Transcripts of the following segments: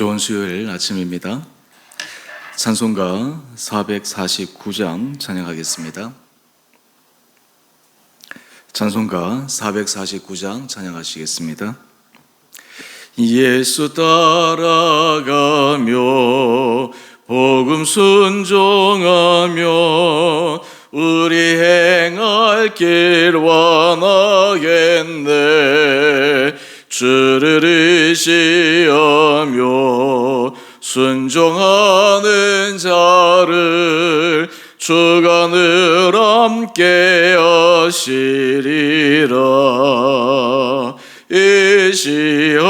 좋은 수요일 아침입니다. 찬송가 449장 찬양하겠습니다. 찬송가 449장 찬양하시겠습니다. 예수 따라가며 복음 순종하며 우리 행할 길 완하겠네. 주를 의지하며 순종하는 자를 주가 늘 함께 하시리라. 의지하고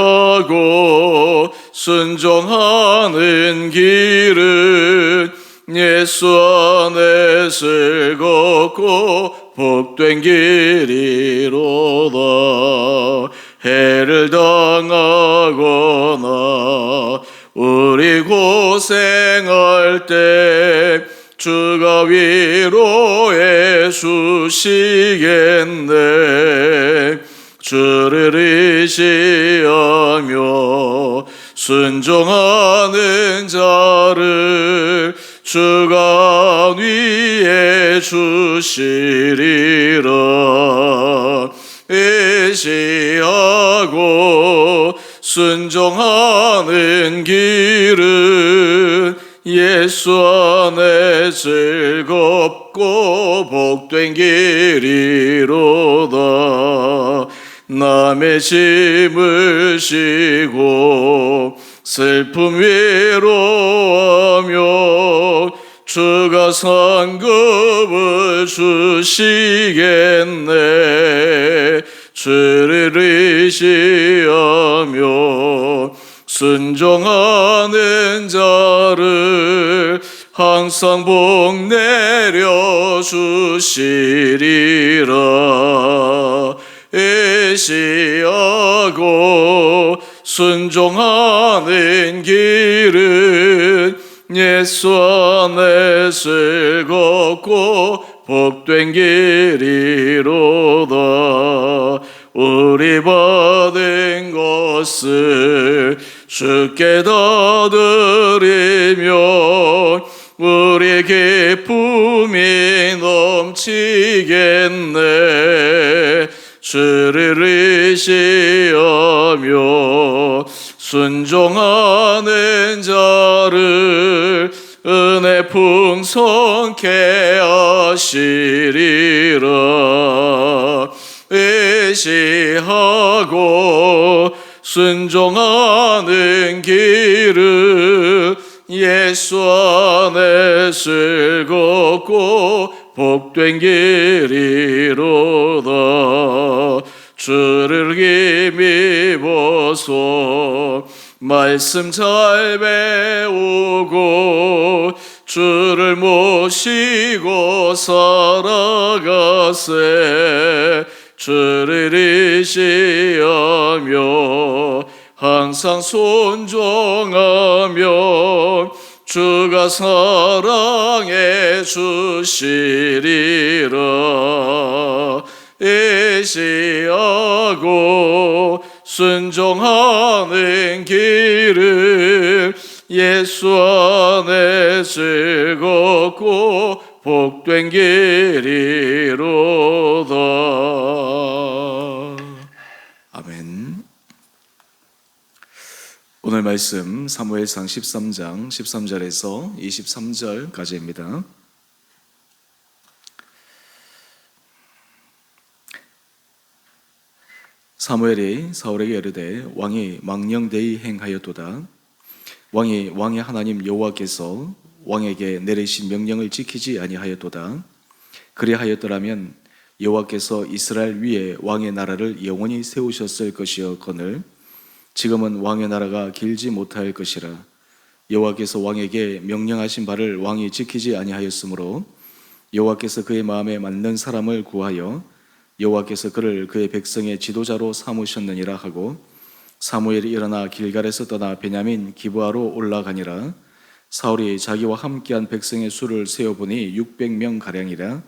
순종하는 길은 예수 안에 즐겁고 복된 길이로다. 해를 당하거나 우리 고생할 때 주가 위로해 주시겠네. 주를 의지하며 순종하는 자를 주가 위해 주시리라. 의지하고 순종하는 길은 예수 안에 즐겁고 복된 길이로다. 남의 짐을 지고 슬픔 위로하며 주가 상급을 주시겠네. 주를 의지하며 순종하는 자를 항상 복 내려 주시리라. 의지하고 순종하는 길은 예수 안에 즐겁고 복된 길이로다. 우리 받은 것을 주께 다 드리며 우리 기쁨이 넘치겠네. 주를 의지하며 순종하는 자를 은혜 풍성케 하시리라. 의지하고 순종하는 길은 예수 안에 즐겁고 복된 길이로다. 주를 힘입어서 말씀 잘 배우고 주를 모시고 살아가세. 주를 의지하며 항상 순종하며 주가 사랑해 주시리라. 의지하고 순종하는 길은 예수 안에 즐겁고 복된 길이로다. 아멘. 오늘 말씀 사무엘상 13장 13절에서 23절까지입니다. 사무엘이 사울에게 이르되 왕이 망령되이 행하였도다. 왕이 왕의 하나님 여호와께서 왕에게 내리신 명령을 지키지 아니하였도다. 그리하였더라면 여호와께서 이스라엘 위에 왕의 나라를 영원히 세우셨을 것이었거늘 지금은 왕의 나라가 길지 못할 것이라. 여호와께서 왕에게 명령하신 바를 왕이 지키지 아니하였으므로 여호와께서 그의 마음에 맞는 사람을 구하여 여호와께서 그를 그의 백성의 지도자로 삼으셨느니라 하고 사무엘이 일어나 길갈에서 떠나 베냐민 기브아로 올라가니라. 사울이 자기와 함께한 백성의 수를 세어보니 600명 가량이라.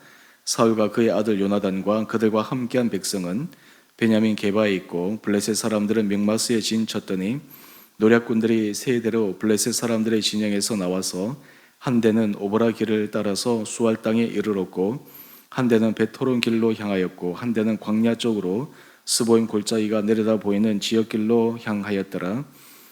사울과 그의 아들 요나단과 그들과 함께한 백성은 베냐민 게바에 있고 블레셋 사람들은 mik마스에 진쳤더니 노략군들이 세대로 블레셋 사람들의 진영에서 나와서 한 대는 오보라 길을 따라서 수알 땅에 이르렀고 한 대는 베토론 길로 향하였고 한 대는 광야 쪽으로 스보임 골짜기가 내려다 보이는 지역길로 향하였더라.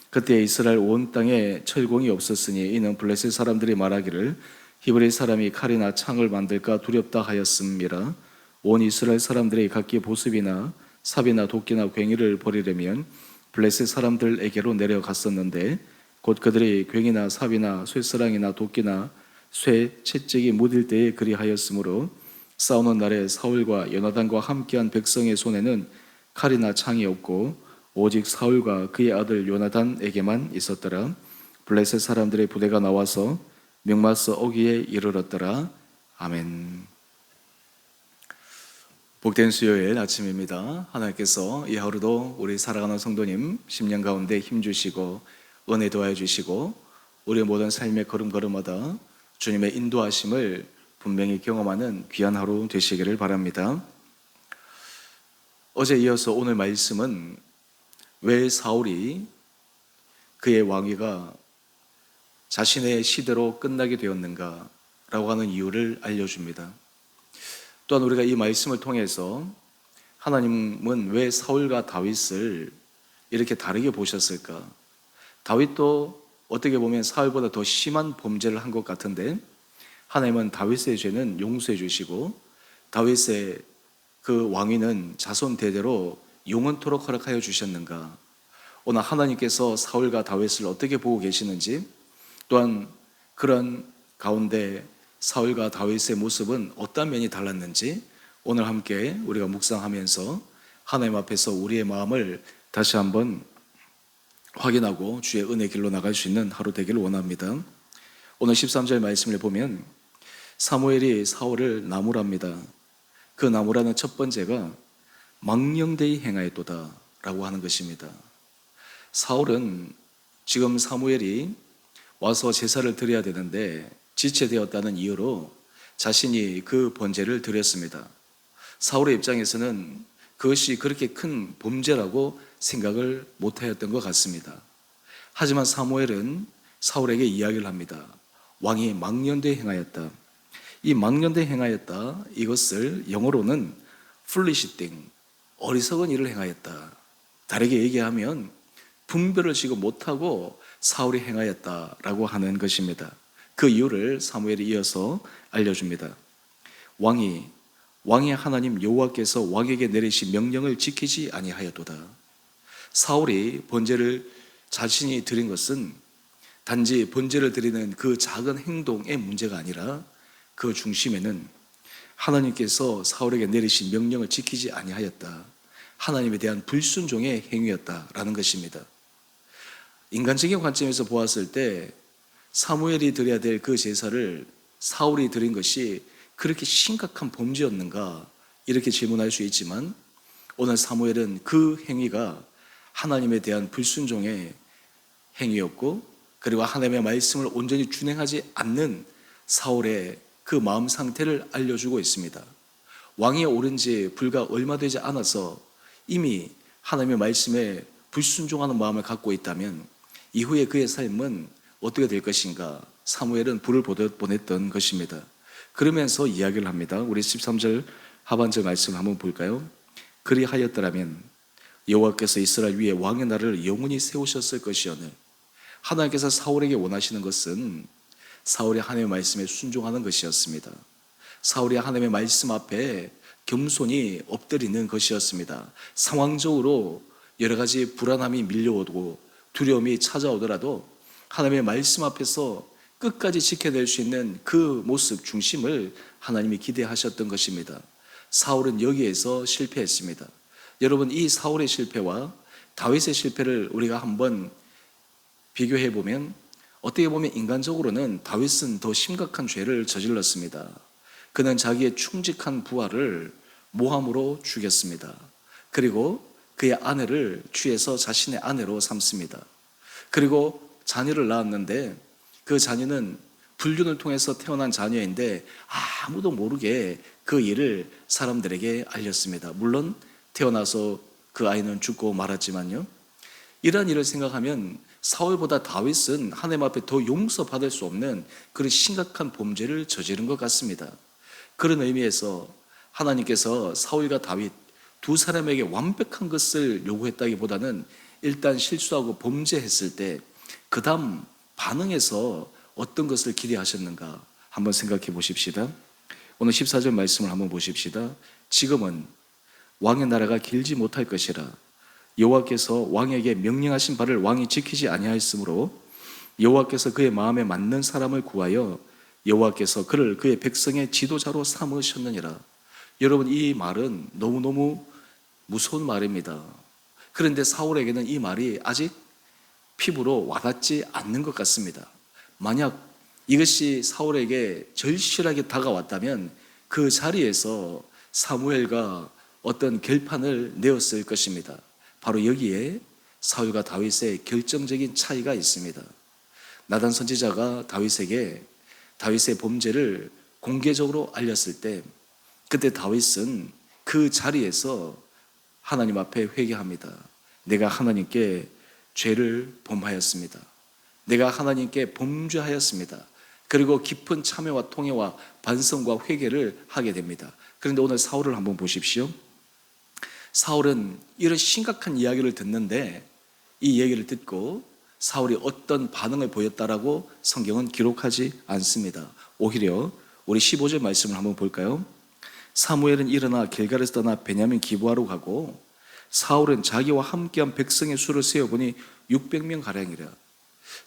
그때 이스라엘 온 땅에 철공이 없었으니 이는 블레셋 사람들이 말하기를 히브리 사람이 칼이나 창을 만들까 두렵다 하였음이라. 온 이스라엘 사람들이 각기 보습이나 삽이나 도끼나 괭이를 버리려면 블레셋 사람들에게로 내려갔었는데 곧 그들이 괭이나 삽이나 쇠사랑이나 도끼나 쇠 채찍이 묻을 때에 그리하였으므로 싸우는 날에 사울과 요나단과 함께한 백성의 손에는 칼이나 창이 없고 오직 사울과 그의 아들 요나단에게만 있었더라. 블레셋 사람들의 부대가 나와서 mik마스 오기에 이르렀더라. 아멘. 복된 수요일 아침입니다. 하나님께서 이 하루도 우리 살아가는 성도님 심령 가운데 힘주시고 은혜 도와해 주시고 우리의 모든 삶의 걸음걸음마다 주님의 인도하심을 분명히 경험하는 귀한 하루 되시기를 바랍니다. 어제 이어서 오늘 말씀은 왜 사울이 그의 왕위가 자신의 시대로 끝나게 되었는가 라고 하는 이유를 알려줍니다. 또한 우리가 이 말씀을 통해서 하나님은 왜 사울과 다윗을 이렇게 다르게 보셨을까? 다윗도 어떻게 보면 사울보다 더 심한 범죄를 한 것 같은데 하나님은 다윗의 죄는 용서해 주시고 다윗의 그 왕위는 자손 대대로 영원토록 허락하여 주셨는가? 오늘 하나님께서 사울과 다윗을 어떻게 보고 계시는지, 또한 그런 가운데 사울과 다윗의 모습은 어떤 면이 달랐는지 오늘 함께 우리가 묵상하면서 하나님 앞에서 우리의 마음을 다시 한번 확인하고 주의 은혜 길로 나갈 수 있는 하루 되기를 원합니다. 오늘 13절 말씀을 보면 사무엘이 사울을 나무랍니다. 그 나무라는 첫 번째가 망령되이 행하였도다 라고 하는 것입니다. 사울은 지금 사무엘이 와서 제사를 드려야 되는데 지체되었다는 이유로 자신이 그 번제를 드렸습니다. 사울의 입장에서는 그것이 그렇게 큰 범죄라고 생각을 못하였던 것 같습니다. 하지만 사무엘은 사울에게 이야기를 합니다. 왕이 망령되이 행하였다. 이 망령되이 행하였다, 이것을 영어로는 foolish thing, 어리석은 일을 행하였다. 다르게 얘기하면 분별을 지금 못하고 사울이 행하였다라고 하는 것입니다. 그 이유를 사무엘이 이어서 알려줍니다. 왕이 하나님 여호와께서 왕에게 내리신 명령을 지키지 아니하였도다. 사울이 번제를 자신이 드린 것은 단지 번제를 드리는 그 작은 행동의 문제가 아니라 그 중심에는 하나님께서 사울에게 내리신 명령을 지키지 아니하였다. 하나님에 대한 불순종의 행위였다라는 것입니다. 인간적인 관점에서 보았을 때 사무엘이 드려야 될 그 제사를 사울이 드린 것이 그렇게 심각한 범죄였는가 이렇게 질문할 수 있지만 오늘 사무엘은 그 행위가 하나님에 대한 불순종의 행위였고 그리고 하나님의 말씀을 온전히 준행하지 않는 사울의 그 마음 상태를 알려주고 있습니다. 왕위에 오른 지 불과 얼마 되지 않아서 이미 하나님의 말씀에 불순종하는 마음을 갖고 있다면 이후에 그의 삶은 어떻게 될 것인가? 사무엘은 불을 보냈던 것입니다. 그러면서 이야기를 합니다. 우리 13절 하반절 말씀을 한번 볼까요? 그리하였더라면 여호와께서 이스라엘 위에 왕의 날을 영원히 세우셨을 것이오늘. 하나님께서 사울에게 원하시는 것은 사울이 하나님의 말씀에 순종하는 것이었습니다. 사울이 하나님의 말씀 앞에 겸손히 엎드리는 것이었습니다. 상황적으로 여러 가지 불안함이 밀려오고 두려움이 찾아오더라도 하나님의 말씀 앞에서 끝까지 지켜낼 수 있는 그 모습 중심을 하나님이 기대하셨던 것입니다. 사울은 여기에서 실패했습니다. 여러분, 이 사울의 실패와 다윗의 실패를 우리가 한번 비교해 보면 어떻게 보면 인간적으로는 다윗은 더 심각한 죄를 저질렀습니다. 그는 자기의 충직한 부하를 모함으로 죽였습니다. 그리고 그의 아내를 취해서 자신의 아내로 삼습니다. 그리고 자녀를 낳았는데 그 자녀는 불륜을 통해서 태어난 자녀인데 아무도 모르게 그 일을 사람들에게 알렸습니다. 물론 태어나서 그 아이는 죽고 말았지만요. 이러한 일을 생각하면 사울보다 다윗은 하나님 앞에 더 용서받을 수 없는 그런 심각한 범죄를 저지른 것 같습니다. 그런 의미에서 하나님께서 사울과 다윗 두 사람에게 완벽한 것을 요구했다기보다는 일단 실수하고 범죄했을 때 그 다음 반응에서 어떤 것을 기대하셨는가 한번 생각해 보십시다. 오늘 14절 말씀을 한번 보십시다. 지금은 왕의 나라가 길지 못할 것이라 여호와께서 왕에게 명령하신 바를 왕이 지키지 아니하였으므로 여호와께서 그의 마음에 맞는 사람을 구하여 여호와께서 그를 그의 백성의 지도자로 삼으셨느니라. 여러분, 이 말은 너무너무 무서운 말입니다. 그런데 사울에게는 이 말이 아직 피부로 와닿지 않는 것 같습니다. 만약 이것이 사울에게 절실하게 다가왔다면 그 자리에서 사무엘과 어떤 결판을 내었을 것입니다. 바로 여기에 사울과 다윗의 결정적인 차이가 있습니다. 나단 선지자가 다윗에게 다윗의 범죄를 공개적으로 알렸을 때 그때 다윗은 그 자리에서 하나님 앞에 회개합니다. 내가 하나님께 죄를 범하였습니다. 내가 하나님께 범죄하였습니다. 그리고 깊은 참회와 통회와 반성과 회개를 하게 됩니다. 그런데 오늘 사울을 한번 보십시오. 사울은 이런 심각한 이야기를 듣는데 이 얘기를 듣고 사울이 어떤 반응을 보였다라고 성경은 기록하지 않습니다. 오히려 우리 15절 말씀을 한번 볼까요? 사무엘은 일어나 길갈에서 떠나 베냐민 기브아로 가고 사울은 자기와 함께한 백성의 수를 세어보니 600명 가량이라.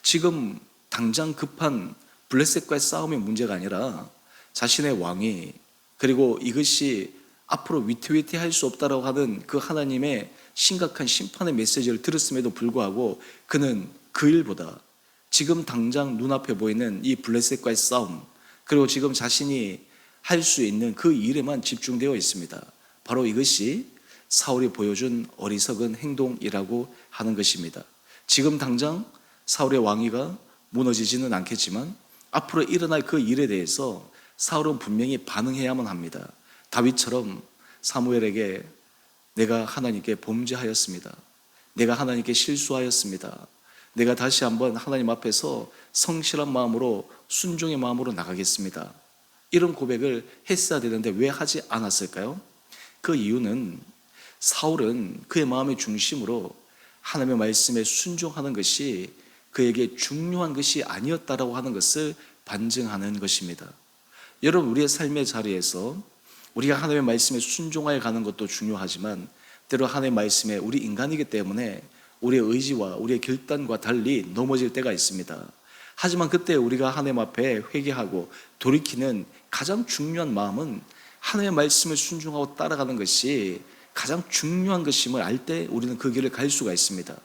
지금 당장 급한 블레셋과의 싸움의 문제가 아니라 자신의 왕이, 그리고 이것이 앞으로 위태위태할 수 없다라고 하는 그 하나님의 심각한 심판의 메시지를 들었음에도 불구하고 그는 그 일보다 지금 당장 눈앞에 보이는 이 블레셋과의 싸움, 그리고 지금 자신이 할 수 있는 그 일에만 집중되어 있습니다. 바로 이것이 사울이 보여준 어리석은 행동이라고 하는 것입니다. 지금 당장 사울의 왕위가 무너지지는 않겠지만 앞으로 일어날 그 일에 대해서 사울은 분명히 반응해야만 합니다. 다윗처럼 사무엘에게 내가 하나님께 범죄하였습니다. 내가 하나님께 실수하였습니다. 내가 다시 한번 하나님 앞에서 성실한 마음으로 순종의 마음으로 나가겠습니다. 이런 고백을 했어야 되는데 왜 하지 않았을까요? 그 이유는 사울은 그의 마음의 중심으로 하나님의 말씀에 순종하는 것이 그에게 중요한 것이 아니었다라고 하는 것을 반증하는 것입니다. 여러분, 우리의 삶의 자리에서 우리가 하나님의 말씀에 순종하여 가는 것도 중요하지만 때로 하나님의 말씀에 우리 인간이기 때문에 우리의 의지와 우리의 결단과 달리 넘어질 때가 있습니다. 하지만 그때 우리가 하나님 앞에 회개하고 돌이키는 가장 중요한 마음은 하나님의 말씀을 순종하고 따라가는 것이 가장 중요한 것임을 알 때 우리는 그 길을 갈 수가 있습니다.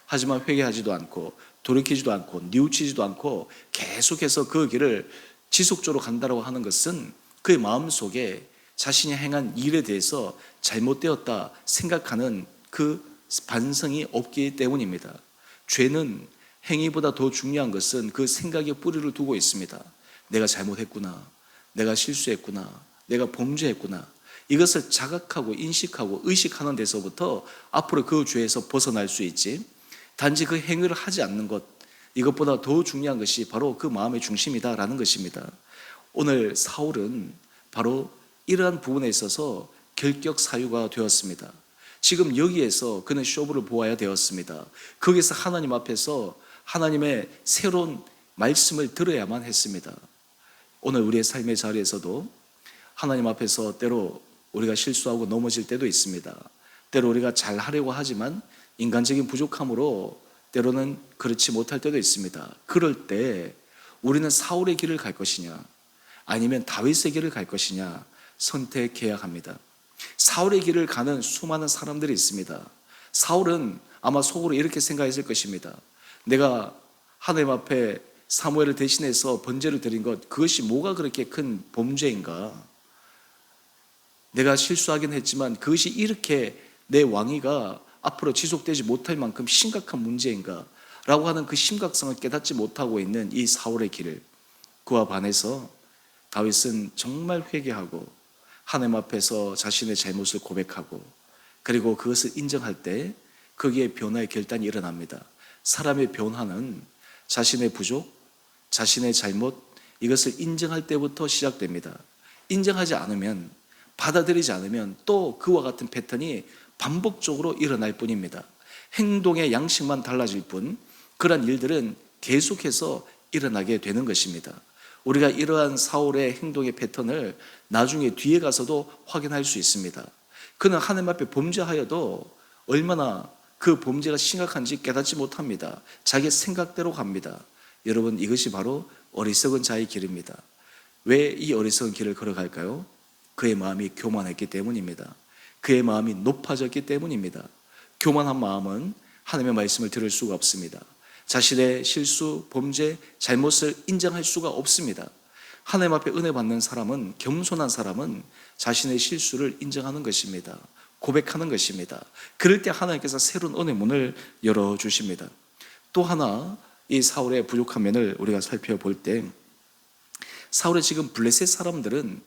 하지만 회개하지도 않고 돌이키지도 않고 뉘우치지도 않고 계속해서 그 길을 지속적으로 간다고 하는 것은 그의 마음속에 자신이 행한 일에 대해서 잘못되었다 생각하는 그 반성이 없기 때문입니다. 죄는 행위보다 더 중요한 것은 그 생각에 뿌리를 두고 있습니다. 내가 잘못했구나, 내가 실수했구나, 내가 범죄했구나, 이것을 자각하고 인식하고 의식하는 데서부터 앞으로 그 죄에서 벗어날 수 있지, 단지 그 행위를 하지 않는 것, 이것보다 더 중요한 것이 바로 그 마음의 중심이다라는 것입니다. 오늘 사울은 바로 이러한 부분에 있어서 결격 사유가 되었습니다. 지금 여기에서 그는 쇼부를 보아야 되었습니다. 거기서 하나님 앞에서 하나님의 새로운 말씀을 들어야만 했습니다. 오늘 우리의 삶의 자리에서도 하나님 앞에서 때로 우리가 실수하고 넘어질 때도 있습니다. 때로 우리가 잘하려고 하지만 인간적인 부족함으로 때로는 그렇지 못할 때도 있습니다. 그럴 때 우리는 사울의 길을 갈 것이냐 아니면 다윗의 길을 갈 것이냐 선택해야 합니다. 사울의 길을 가는 수많은 사람들이 있습니다. 사울은 아마 속으로 이렇게 생각했을 것입니다. 내가 하나님 앞에 사무엘을 대신해서 번제를 드린 것, 그것이 뭐가 그렇게 큰 범죄인가? 내가 실수하긴 했지만 그것이 이렇게 내 왕위가 앞으로 지속되지 못할 만큼 심각한 문제인가? 라고 하는 그 심각성을 깨닫지 못하고 있는 이 사울의 길을, 그와 반해서 다윗은 정말 회개하고 하나님 앞에서 자신의 잘못을 고백하고 그리고 그것을 인정할 때 거기에 변화의 결단이 일어납니다. 사람의 변화는 자신의 부족, 자신의 잘못, 이것을 인정할 때부터 시작됩니다. 인정하지 않으면, 받아들이지 않으면 또 그와 같은 패턴이 반복적으로 일어날 뿐입니다. 행동의 양식만 달라질 뿐, 그러한 일들은 계속해서 일어나게 되는 것입니다. 우리가 이러한 사울의 행동의 패턴을 나중에 뒤에 가서도 확인할 수 있습니다. 그는 하나님 앞에 범죄하여도 얼마나 그 범죄가 심각한지 깨닫지 못합니다. 자기 생각대로 갑니다. 여러분, 이것이 바로 어리석은 자의 길입니다. 왜 이 어리석은 길을 걸어갈까요? 그의 마음이 교만했기 때문입니다. 그의 마음이 높아졌기 때문입니다. 교만한 마음은 하나님의 말씀을 들을 수가 없습니다. 자신의 실수, 범죄, 잘못을 인정할 수가 없습니다. 하나님 앞에 은혜 받는 사람은, 겸손한 사람은 자신의 실수를 인정하는 것입니다. 고백하는 것입니다. 그럴 때 하나님께서 새로운 은혜 문을 열어주십니다. 또 하나, 이 사울의 부족한 면을 우리가 살펴볼 때, 사울의 지금 블레셋 사람들은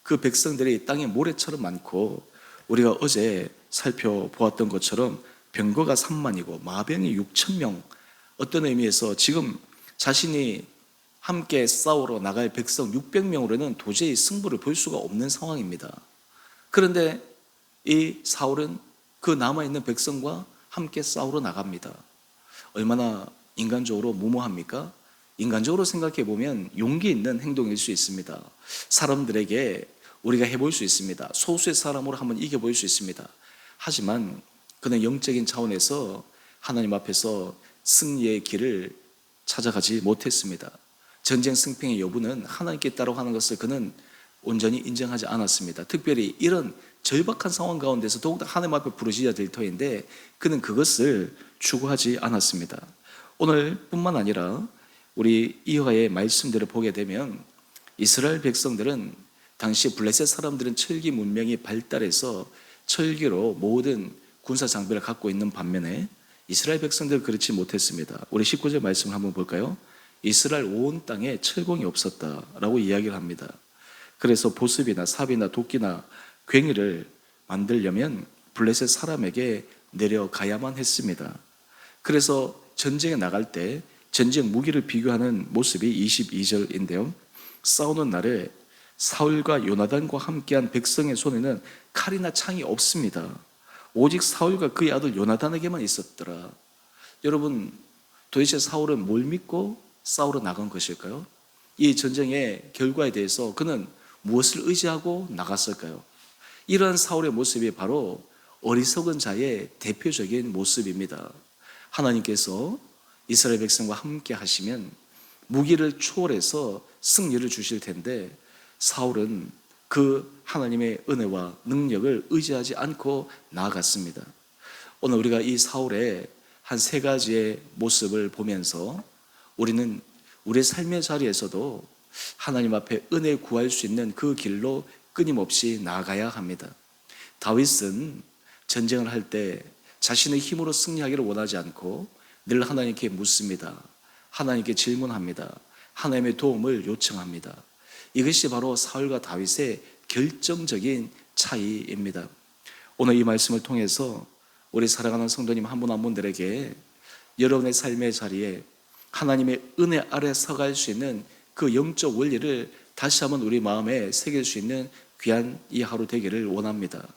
그 백성들이 땅에 모래처럼 많고, 우리가 어제 살펴보았던 것처럼 병거가 3만이고 마병이 6,000명, 어떤 의미에서 지금 자신이 함께 싸우러 나갈 백성 600명으로는 도저히 승부를 볼 수가 없는 상황입니다. 그런데 이 사울은 그 남아있는 백성과 함께 싸우러 나갑니다. 얼마나 인간적으로 무모합니까? 인간적으로 생각해 보면 용기 있는 행동일 수 있습니다. 사람들에게 우리가 해볼 수 있습니다. 소수의 사람으로 한번 이겨볼 수 있습니다. 하지만 그는 영적인 차원에서 하나님 앞에서 승리의 길을 찾아가지 못했습니다. 전쟁 승패의 여부는 하나님께 따라 하는 것을 그는 온전히 인정하지 않았습니다. 특별히 이런 절박한 상황 가운데서 더욱더 하나님 앞에 부르짖어야 될 터인데 그는 그것을 추구하지 않았습니다. 오늘 뿐만 아니라 우리 이호가의 말씀들을 보게 되면 이스라엘 백성들은 당시 블레셋 사람들은 철기 문명이 발달해서 철기로 모든 군사 장비를 갖고 있는 반면에 이스라엘 백성들은 그렇지 못했습니다. 우리 19절 말씀을 한번 볼까요? 이스라엘 온 땅에 철공이 없었다라고 이야기를 합니다. 그래서 보습이나 삽이나 도끼나 괭이를 만들려면 블레셋 사람에게 내려가야만 했습니다. 그래서 전쟁에 나갈 때 전쟁 무기를 비교하는 모습이 22절인데요. 싸우는 날에 사울과 요나단과 함께한 백성의 손에는 칼이나 창이 없습니다. 오직 사울과 그의 아들 요나단에게만 있었더라. 여러분, 도대체 사울은 뭘 믿고 싸우러 나간 것일까요? 이 전쟁의 결과에 대해서 그는 무엇을 의지하고 나갔을까요? 이러한 사울의 모습이 바로 어리석은 자의 대표적인 모습입니다. 하나님께서 이스라엘 백성과 함께 하시면 무기를 초월해서 승리를 주실 텐데 사울은 그 하나님의 은혜와 능력을 의지하지 않고 나아갔습니다. 오늘 우리가 이 사울의 한 세 가지의 모습을 보면서 우리는 우리의 삶의 자리에서도 하나님 앞에 은혜 구할 수 있는 그 길로 끊임없이 나아가야 합니다. 다윗은 전쟁을 할 때 자신의 힘으로 승리하기를 원하지 않고 늘 하나님께 묻습니다. 하나님께 질문합니다. 하나님의 도움을 요청합니다. 이것이 바로 사울과 다윗의 결정적인 차이입니다. 오늘 이 말씀을 통해서 우리 사랑하는 성도님 한 분 한 분들에게 여러분의 삶의 자리에 하나님의 은혜 아래 서갈 수 있는 그 영적 원리를 다시 한번 우리 마음에 새길 수 있는 귀한 이 하루 되기를 원합니다.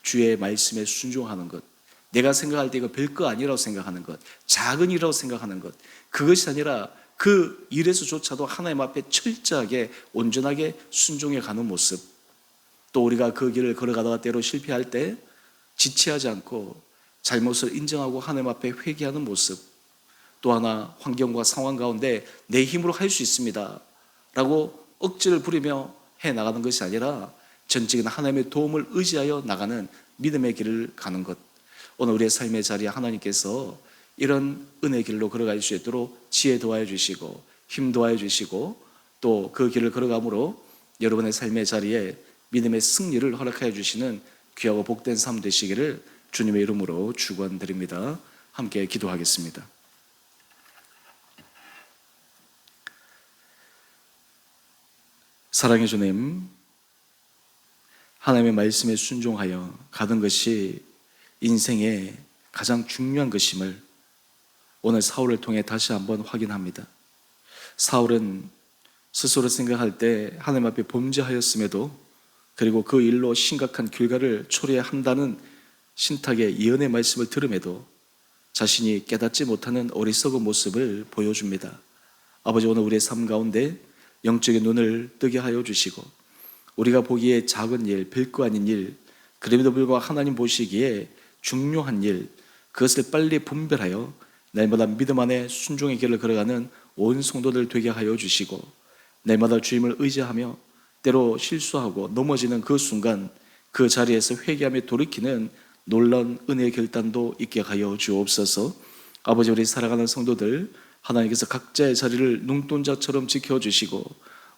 주의 말씀에 순종하는 것, 내가 생각할 때 이거 별거 아니라고 생각하는 것, 작은 일이라고 생각하는 것, 그것이 아니라 그 일에서조차도 하나님 앞에 철저하게 온전하게 순종해 가는 모습, 또 우리가 그 길을 걸어가다가 때로 실패할 때 지체하지 않고 잘못을 인정하고 하나님 앞에 회개하는 모습, 또 하나 환경과 상황 가운데 내 힘으로 할 수 있습니다 라고 억지를 부리며 해나가는 것이 아니라 전적인 하나님의 도움을 의지하여 나가는 믿음의 길을 가는 것, 오늘 우리의 삶의 자리에 하나님께서 이런 은혜의 길로 걸어갈 수 있도록 지혜 도와해 주시고 힘 도와해 주시고 또 그 길을 걸어감으로 여러분의 삶의 자리에 믿음의 승리를 허락하여 주시는 귀하고 복된 삶 되시기를 주님의 이름으로 축원드립니다. 함께 기도하겠습니다. 사랑해 주님, 하나님의 말씀에 순종하여 가는 것이 인생의 가장 중요한 것임을 오늘 사울을 통해 다시 한번 확인합니다. 사울은 스스로 생각할 때 하나님 앞에 범죄하였음에도, 그리고 그 일로 심각한 결과를 초래해야 한다는 신탁의 예언의 말씀을 들음에도 자신이 깨닫지 못하는 어리석은 모습을 보여줍니다. 아버지, 오늘 우리의 삶 가운데 영적인 눈을 뜨게 하여 주시고, 우리가 보기에 작은 일, 별거 아닌 일, 그럼에도 불구하고 하나님 보시기에 중요한 일, 그것을 빨리 분별하여 날마다 믿음 안에 순종의 길을 걸어가는 온 성도들 되게 하여 주시고, 날마다 주님을 의지하며 때로 실수하고 넘어지는 그 순간 그 자리에서 회개하며 돌이키는 놀라운 은혜의 결단도 있게 하여 주옵소서. 아버지, 우리 살아가는 성도들 하나님께서 각자의 자리를 눈동자처럼 지켜주시고,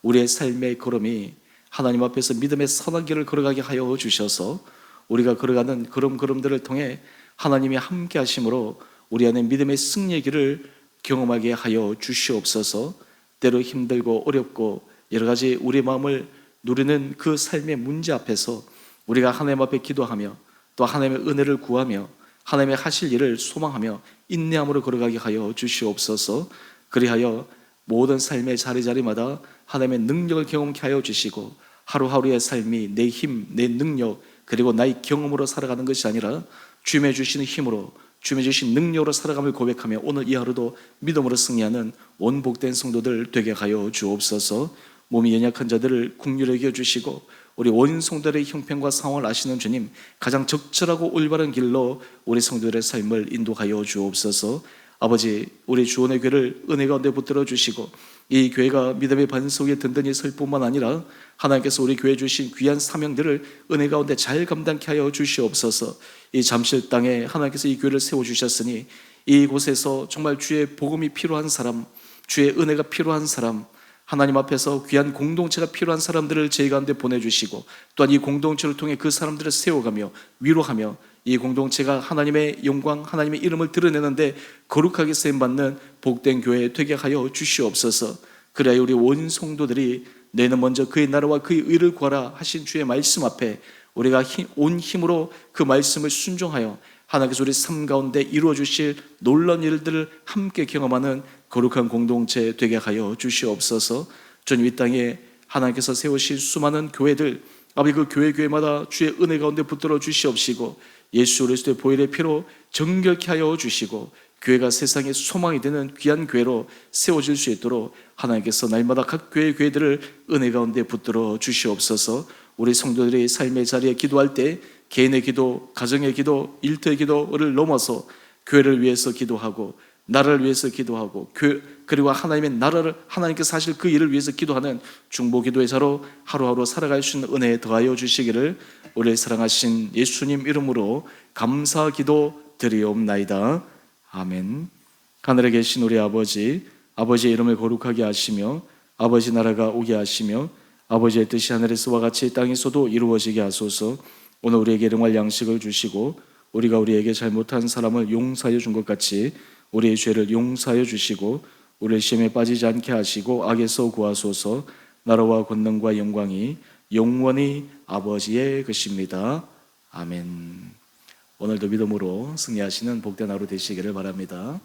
우리의 삶의 걸음이 하나님 앞에서 믿음의 선한 길을 걸어가게 하여 주셔서 우리가 걸어가는 걸음들을 통해 하나님이 함께 하심으로 우리 안에 믿음의 승리의 길을 경험하게 하여 주시옵소서. 때로 힘들고 어렵고 여러 가지 우리 마음을 누리는 그 삶의 문제 앞에서 우리가 하나님 앞에 기도하며 또 하나님의 은혜를 구하며 하나님의 하실 일을 소망하며 인내함으로 걸어가게 하여 주시옵소서. 그리하여 모든 삶의 자리자리마다 하나님의 능력을 경험케 하여 주시고, 하루하루의 삶이 내 힘, 내 능력, 그리고 나의 경험으로 살아가는 것이 아니라 주님의 주시는 힘으로, 주님의 주신 능력으로 살아감을 고백하며 오늘 이 하루도 믿음으로 승리하는 원복된 성도들 되게 하여 주옵소서. 몸이 연약한 자들을 긍휼히 여겨주시고, 우리 온 성도들의 형편과 상황을 아시는 주님, 가장 적절하고 올바른 길로 우리 성도들의 삶을 인도하여 주옵소서. 아버지, 우리 주원의 교회를 은혜 가운데 붙들어 주시고, 이 교회가 믿음의 반석에 든든히 설 뿐만 아니라 하나님께서 우리 교회에 주신 귀한 사명들을 은혜 가운데 잘 감당케 하여 주시옵소서. 이 잠실 땅에 하나님께서 이 교회를 세워주셨으니 이곳에서 정말 주의 복음이 필요한 사람, 주의 은혜가 필요한 사람, 하나님 앞에서 귀한 공동체가 필요한 사람들을 저희 가운데 보내주시고, 또한 이 공동체를 통해 그 사람들을 세워가며 위로하며 이 공동체가 하나님의 영광, 하나님의 이름을 드러내는데 거룩하게 쓰임받는 복된 교회 되게 하여 주시옵소서. 그래야 우리 온 성도들이 너희는 먼저 그의 나라와 그의 의를 구하라 하신 주의 말씀 앞에 우리가 온 힘으로 그 말씀을 순종하여 하나님께서 우리 삶 가운데 이루어 주실 놀라운 일들을 함께 경험하는 거룩한 공동체 되게 하여 주시옵소서. 주님, 이 땅에 하나님께서 세우신 수많은 교회들, 아버지 그 교회마다 주의 은혜 가운데 붙들어 주시옵시고, 예수 그리스도의 보혈의 피로 정결케 하여 주시고, 교회가 세상의 소망이 되는 귀한 교회로 세워질 수 있도록 하나님께서 날마다 각 교회들을 은혜 가운데 붙들어 주시옵소서. 우리 성도들의 삶의 자리에 기도할 때 개인의 기도, 가정의 기도, 일터의 기도를 넘어서 교회를 위해서 기도하고 나라를 위해서 기도하고 그리고 하나님의 나라를, 하나님께서 하실 그 일을 위해서 기도하는 중보기도의 자로 하루하루 살아갈 수 있는 은혜에 더하여 주시기를 우리를 사랑하신 예수님 이름으로 감사 기도 드리옵나이다. 아멘. 하늘에 계신 우리 아버지, 아버지의 이름을 거룩하게 하시며 아버지 나라가 오게 하시며 아버지의 뜻이 하늘에서와 같이 땅에서도 이루어지게 하소서. 오늘 우리에게 일용할 양식을 주시고 우리가 우리에게 잘못한 사람을 용서하여 준 것 같이 우리의 죄를 용서하여 주시고 우리를 시험에 빠지지 않게 하시고 악에서 구하소서. 나라와 권능과 영광이 영원히 아버지의 것입니다. 아멘. 오늘도 믿음으로 승리하시는 복된 하루 되시기를 바랍니다.